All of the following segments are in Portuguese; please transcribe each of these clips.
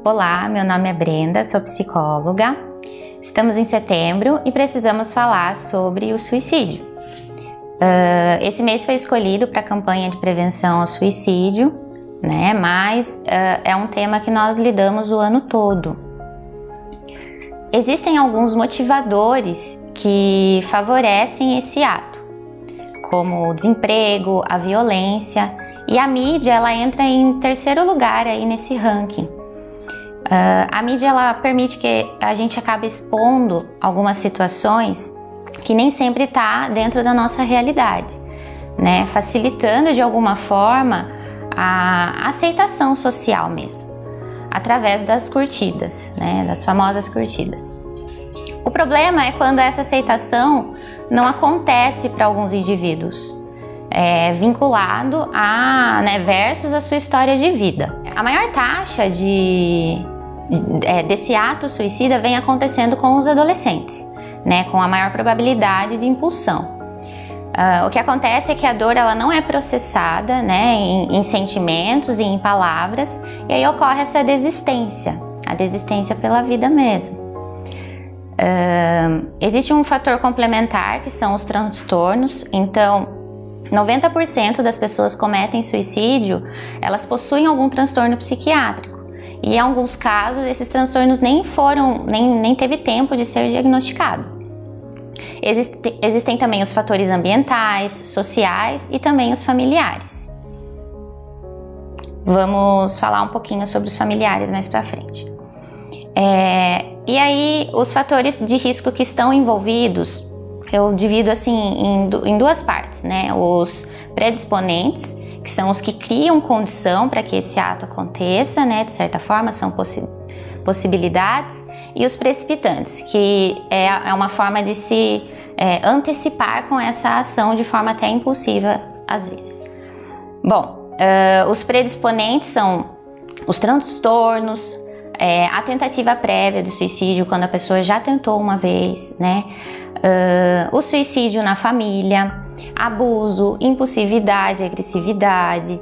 Olá, meu nome é Brenda, sou psicóloga. Estamos em setembro e precisamos falar sobre o suicídio. Esse mês foi escolhido para a campanha de prevenção ao suicídio, né? Mas é um tema que nós lidamos o ano todo. Existem alguns motivadores que favorecem esse ato, como o desemprego, a violência, e a mídia ela entra em terceiro lugar aí nesse ranking. A mídia ela permite que a gente acabe expondo algumas situações que nem sempre está dentro da nossa realidade, né? Facilitando de alguma forma a aceitação social mesmo, através das curtidas, né? Das famosas curtidas. O problema é quando essa aceitação não acontece para alguns indivíduos, vinculado a, versus a sua história de vida. A maior taxa desse ato suicida vem acontecendo com os adolescentes, né, com a maior probabilidade de impulsão. O que acontece é que a dor ela não é processada, né, em sentimentos e em palavras, e aí ocorre essa desistência, a desistência pela vida mesmo. Existe um fator complementar que são os transtornos. Então 90% das pessoas que cometem suicídio, elas possuem algum transtorno psiquiátrico. E em alguns casos, esses transtornos nem teve tempo de ser diagnosticado. Existem também os fatores ambientais, sociais e também os familiares. Vamos falar um pouquinho sobre os familiares mais pra frente. E aí, os fatores de risco que estão envolvidos, eu divido assim em duas partes, né? Os predisponentes, que são os que criam condição para que esse ato aconteça, né? De certa forma, são possibilidades, e os precipitantes, que é uma forma de se antecipar com essa ação de forma até impulsiva, às vezes. Bom, os predisponentes são os transtornos, a tentativa prévia do suicídio, quando a pessoa já tentou uma vez, né? O suicídio na família, abuso, impulsividade, agressividade,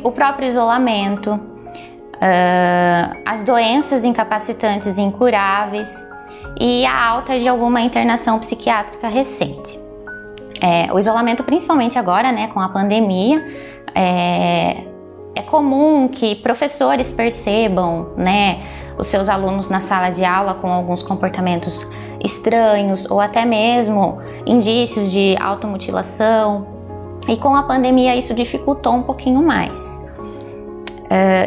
o próprio isolamento, as doenças incapacitantes e incuráveis e a alta de alguma internação psiquiátrica recente. O isolamento, principalmente agora, né, com a pandemia, é comum que professores percebam, né, os seus alunos na sala de aula com alguns comportamentos estranhos ou até mesmo indícios de automutilação, e com a pandemia isso dificultou um pouquinho mais.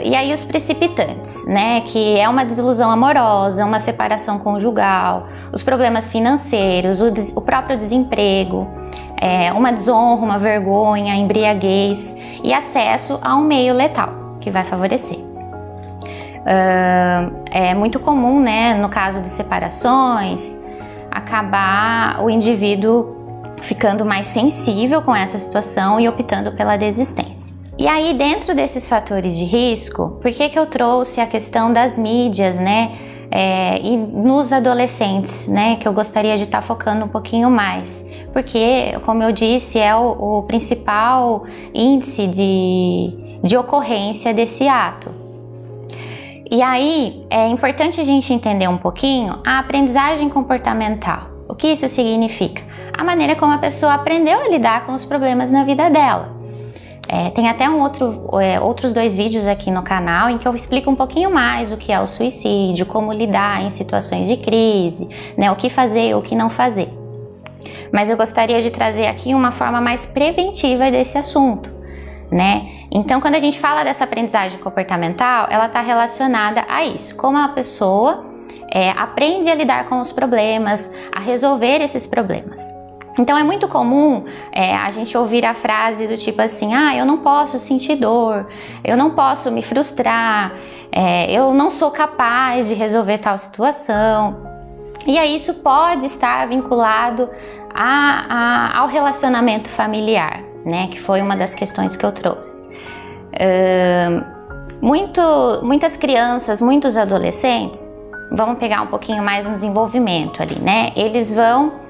E aí os precipitantes, né, que é uma desilusão amorosa, uma separação conjugal, os problemas financeiros, o próprio desemprego, uma desonra, uma vergonha, embriaguez e acesso a um meio letal que vai favorecer. É muito comum, né, no caso de separações, acabar o indivíduo ficando mais sensível com essa situação e optando pela desistência. E aí, dentro desses fatores de risco, por que eu trouxe a questão das mídias, né, e nos adolescentes, né, que eu gostaria de estar focando um pouquinho mais? Porque, como eu disse, é o principal índice de ocorrência desse ato. E aí, é importante a gente entender um pouquinho a aprendizagem comportamental. O que isso significa? A maneira como a pessoa aprendeu a lidar com os problemas na vida dela. Tem até outros 2 vídeos aqui no canal em que eu explico um pouquinho mais o que é o suicídio, como lidar em situações de crise, né, o que fazer e o que não fazer. Mas eu gostaria de trazer aqui uma forma mais preventiva desse assunto, né? Então, quando a gente fala dessa aprendizagem comportamental, ela está relacionada a isso, como a pessoa aprende a lidar com os problemas, a resolver esses problemas. Então é muito comum a gente ouvir a frase do tipo assim: eu não posso sentir dor, eu não posso me frustrar, eu não sou capaz de resolver tal situação. E aí isso pode estar vinculado ao relacionamento familiar, né, que foi uma das questões que eu trouxe. Muitas crianças, muitos adolescentes, vamos pegar um pouquinho mais no desenvolvimento ali, né, eles vão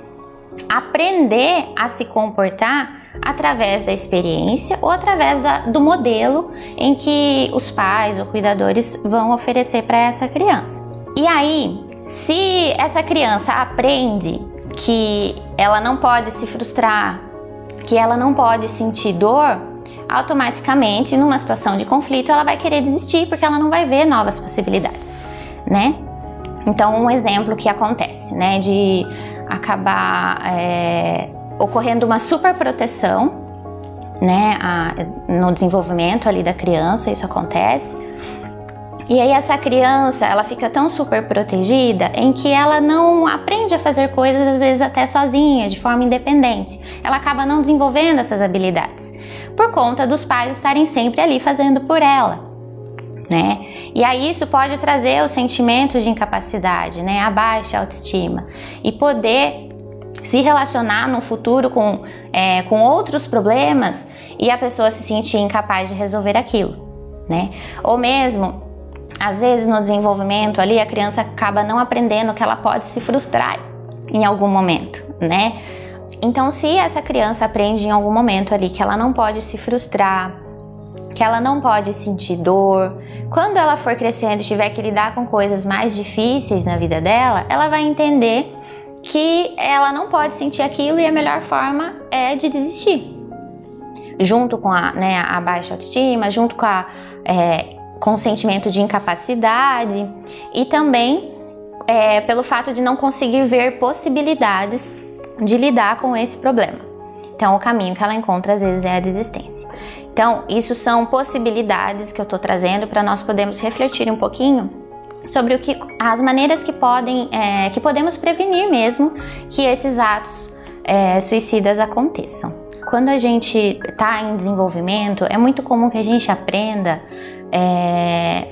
aprender a se comportar através da experiência ou através do modelo em que os pais ou cuidadores vão oferecer para essa criança. E aí, se essa criança aprende que ela não pode se frustrar, que ela não pode sentir dor, automaticamente, numa situação de conflito, ela vai querer desistir porque ela não vai ver novas possibilidades, né? Então, um exemplo que acontece, né, de acabar ocorrendo uma superproteção, né, no desenvolvimento ali da criança, isso acontece. E aí essa criança, ela fica tão super protegida em que ela não aprende a fazer coisas, às vezes até sozinha, de forma independente. Ela acaba não desenvolvendo essas habilidades, por conta dos pais estarem sempre ali fazendo por ela, né? E aí isso pode trazer o sentimento de incapacidade, né, a baixa autoestima, e poder se relacionar no futuro com outros problemas e a pessoa se sentir incapaz de resolver aquilo, né? Ou mesmo, às vezes no desenvolvimento ali, a criança acaba não aprendendo que ela pode se frustrar em algum momento, né? Então, se essa criança aprende em algum momento ali que ela não pode se frustrar, que ela não pode sentir dor, quando ela for crescendo e tiver que lidar com coisas mais difíceis na vida dela, ela vai entender que ela não pode sentir aquilo e a melhor forma é de desistir. Junto com a baixa autoestima, junto com o sentimento de incapacidade e também pelo fato de não conseguir ver possibilidades de lidar com esse problema. Então, o caminho que ela encontra às vezes é a desistência. Então, isso são possibilidades que eu estou trazendo para nós podermos refletir um pouquinho sobre as maneiras que podemos prevenir mesmo que esses atos suicidas aconteçam. Quando a gente está em desenvolvimento, é muito comum que a gente aprenda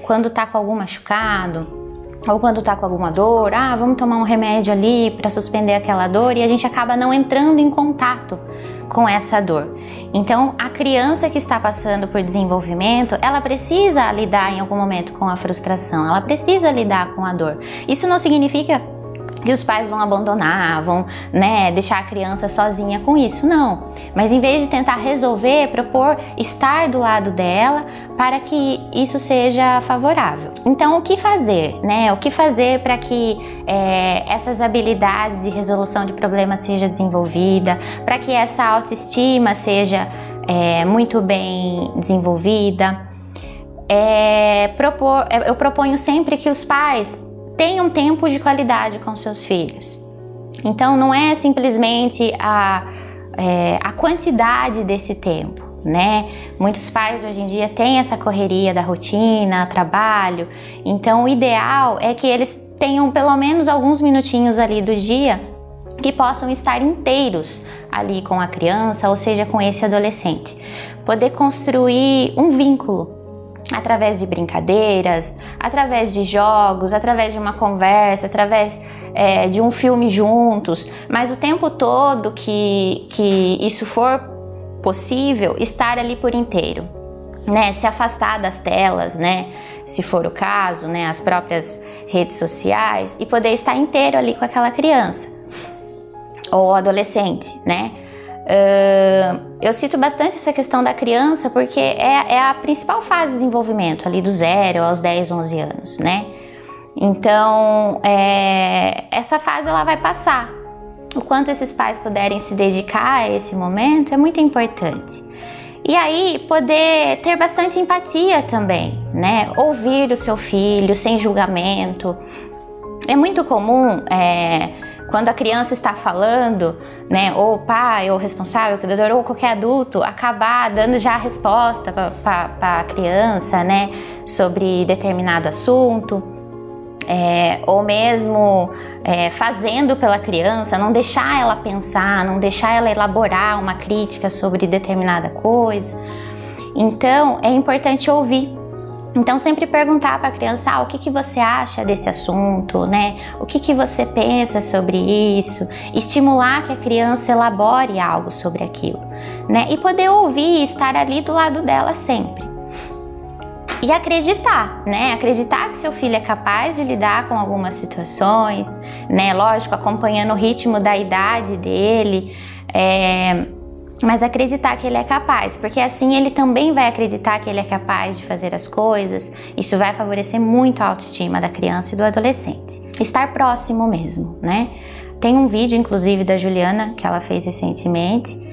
quando está com algum machucado ou quando está com alguma dor, vamos tomar um remédio ali para suspender aquela dor, e a gente acaba não entrando em contato com essa dor. Então, a criança que está passando por desenvolvimento, ela precisa lidar em algum momento com a frustração, ela precisa lidar com a dor. Isso não significa que os pais vão abandonar, vão, deixar a criança sozinha com isso, não. Mas em vez de tentar resolver, propor estar do lado dela para que isso seja favorável. Então, o que fazer, O que fazer para que essas habilidades de resolução de problemas seja desenvolvida, para que essa autoestima seja muito bem desenvolvida? Eu proponho sempre que os pais tenham tempo de qualidade com seus filhos. Então, não é simplesmente a quantidade desse tempo, Muitos pais hoje em dia têm essa correria da rotina, trabalho. Então, o ideal é que eles tenham pelo menos alguns minutinhos ali do dia que possam estar inteiros ali com a criança, ou seja, com esse adolescente. Poder construir um vínculo através de brincadeiras, através de jogos, através de uma conversa, através de um filme juntos, mas o tempo todo que isso for possível, estar ali por inteiro, se afastar das telas, se for o caso, as próprias redes sociais, e poder estar inteiro ali com aquela criança ou adolescente, Eu cito bastante essa questão da criança porque é a principal fase de desenvolvimento, ali do 0 aos 10, 11 anos, Então, essa fase ela vai passar. O quanto esses pais puderem se dedicar a esse momento é muito importante. E aí, poder ter bastante empatia também, Ouvir o seu filho sem julgamento. É muito comum, quando a criança está falando, ou o pai, ou o responsável, o cuidador, ou qualquer adulto, acabar dando já a resposta para a criança, sobre determinado assunto, ou mesmo fazendo pela criança, não deixar ela pensar, não deixar ela elaborar uma crítica sobre determinada coisa. Então, é importante ouvir. Então, sempre perguntar para a criança, o que você acha desse assunto, O que você pensa sobre isso? Estimular que a criança elabore algo sobre aquilo, E poder ouvir e estar ali do lado dela sempre. E acreditar, né? Acreditar que seu filho é capaz de lidar com algumas situações, né? Lógico, acompanhando o ritmo da idade dele, mas acreditar que ele é capaz, porque assim ele também vai acreditar que ele é capaz de fazer as coisas. Isso vai favorecer muito a autoestima da criança e do adolescente. Estar próximo mesmo, né? Tem um vídeo, inclusive, da Juliana, que ela fez recentemente,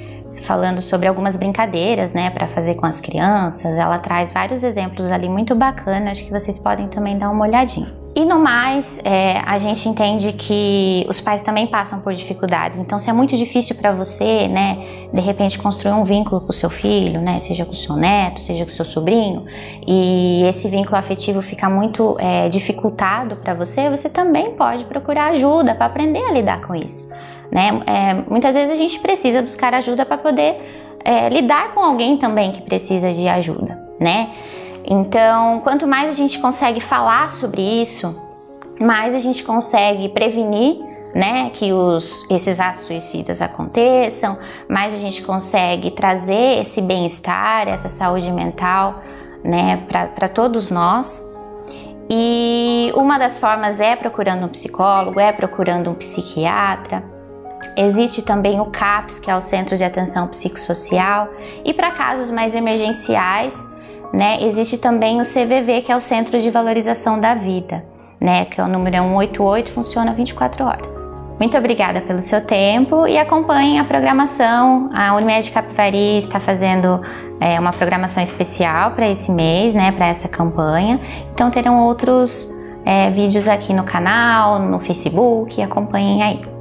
falando sobre algumas brincadeiras, né, para fazer com as crianças. Ela traz vários exemplos ali muito bacanas, que vocês podem também dar uma olhadinha. E no mais, a gente entende que os pais também passam por dificuldades. Então, se é muito difícil para você, né, de repente construir um vínculo com o seu filho, né, seja com o seu neto, seja com o seu sobrinho, e esse vínculo afetivo fica muito dificultado para você, você também pode procurar ajuda para aprender a lidar com isso. Né? Muitas vezes a gente precisa buscar ajuda para poder lidar com alguém também que precisa de ajuda, né? Então, quanto mais a gente consegue falar sobre isso, mais a gente consegue prevenir, né, que esses atos suicidas aconteçam, mais a gente consegue trazer esse bem-estar, essa saúde mental, né, para todos nós. E uma das formas é procurando um psicólogo, é procurando um psiquiatra. Existe também o CAPS, que é o Centro de Atenção Psicossocial, e para casos mais emergenciais, né, existe também o CVV, que é o Centro de Valorização da Vida, né, que é o número 188, funciona 24 horas. Muito obrigada pelo seu tempo e acompanhem a programação. A Unimed Capivari está fazendo uma programação especial para esse mês, né, para essa campanha. Então terão outros vídeos aqui no canal, no Facebook, acompanhem aí.